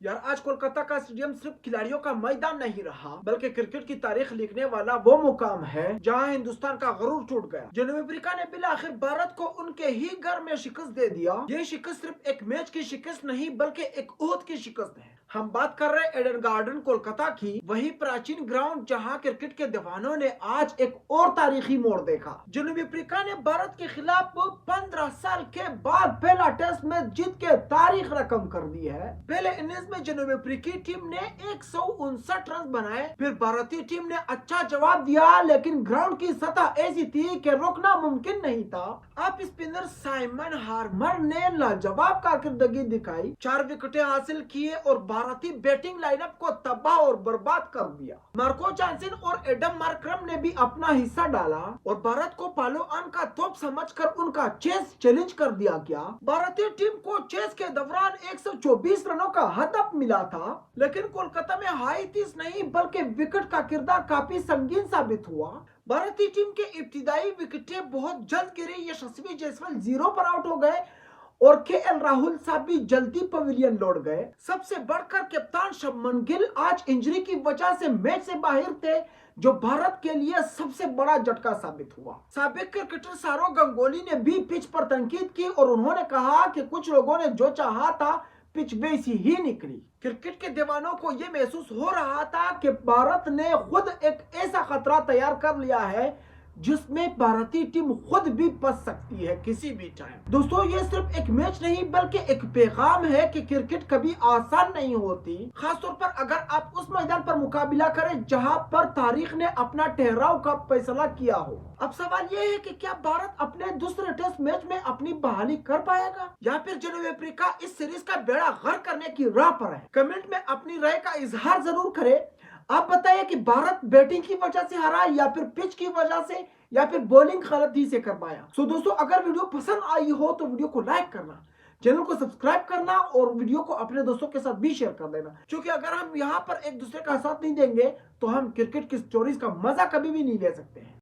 यार आज कोलकाता का स्टेडियम सिर्फ खिलाड़ियों का मैदान नहीं रहा बल्कि क्रिकेट की तारीख लिखने वाला वो मुकाम है जहां हिंदुस्तान का गरूर टूट गया। जनूबी अफ्रीका ने बिल आखिर भारत को उनके ही घर में शिकस्त दे दिया। ये शिकस्त सिर्फ एक मैच की शिकस्त नहीं बल्कि एक ओहद की शिकस्त है। हम बात कर रहे हैं एडन गार्डन कोलकाता की, वही प्राचीन ग्राउंड जहां क्रिकेट के दीवानों ने आज एक और तारीखी मोड़ देखा। जनूबी अफ्रीका ने भारत के खिलाफ 15 साल के बाद पहला टेस्ट मैच जीत के तारीख रकम कर दी है। पहले इनिंग्स में जनूबी अफ्रीकी टीम ने 159 रन बनाए, फिर भारतीय टीम ने अच्छा जवाब दिया, लेकिन ग्राउंड की सतह ऐसी थी कि रोकना मुमकिन नहीं था। अब स्पिनर साइमन हार्मर ने लाजवाब कारकर्दगी दिखाई, 4 विकेटें हासिल किए और भारतीय बैटिंग लाइनअप को तबाह और बर्बाद कर दिया। मार्को जॉनसन और एडम मार्करम ने भी अपना हिस्सा डाला और भारत को पालोआन का तोप समझकर उनका चेस चैलेंज कर दिया गया। भारतीय टीम को चेस के दौरान 124 रनों का हदफ मिला था, लेकिन कोलकाता में हाई 30 नहीं बल्कि विकेट का किरदार काफी संगीन साबित हुआ। भारतीय टीम के इब्तिदाई विकेटें बहुत जल्द गिरी। यशस्वी जायसवाल 0 पर आउट हो गए और केएल राहुल साहब भी जल्दी पवेलियन लौट गए। सबसे बढ़कर कप्तान शुभमन गिल आज इंजरी की वजह से मैच से बाहर थे, जो भारत के लिए सबसे बड़ा झटका साबित हुआ। साबिक क्रिकेटर सौरव गांगुली ने भी पिच पर तनकीद की और उन्होंने कहा कि कुछ लोगों ने जो चाहा था पिच वैसी ही निकली। क्रिकेट के दीवानों को यह महसूस हो रहा था कि भारत ने खुद एक ऐसा खतरा तैयार कर लिया है जिसमें भारतीय टीम खुद भी फंस सकती है किसी भी टाइम। दोस्तों, ये सिर्फ एक मैच नहीं बल्कि एक पैगाम है कि क्रिकेट कभी आसान नहीं होती, खासतौर पर अगर आप उस मैदान पर मुकाबला करें जहां पर तारीख ने अपना ठहराव का फैसला किया हो। अब सवाल ये है कि क्या भारत अपने दूसरे टेस्ट मैच में अपनी बहाली कर पाएगा या फिर जनूबी अफ्रीका इस सीरीज का बेड़ा गर्क करने की राह पर है। कमेंट में अपनी राय का इजहार जरूर करें। आप बताइए कि भारत बैटिंग की वजह से हारा या फिर पिच की वजह से या फिर बॉलिंग गलती से कर पाया। सो दोस्तों, अगर वीडियो पसंद आई हो तो वीडियो को लाइक करना, चैनल को सब्सक्राइब करना और वीडियो को अपने दोस्तों के साथ भी शेयर कर देना, क्योंकि अगर हम यहाँ पर एक दूसरे का साथ नहीं देंगे तो हम क्रिकेट की स्टोरीज का मजा कभी भी नहीं ले सकते हैं।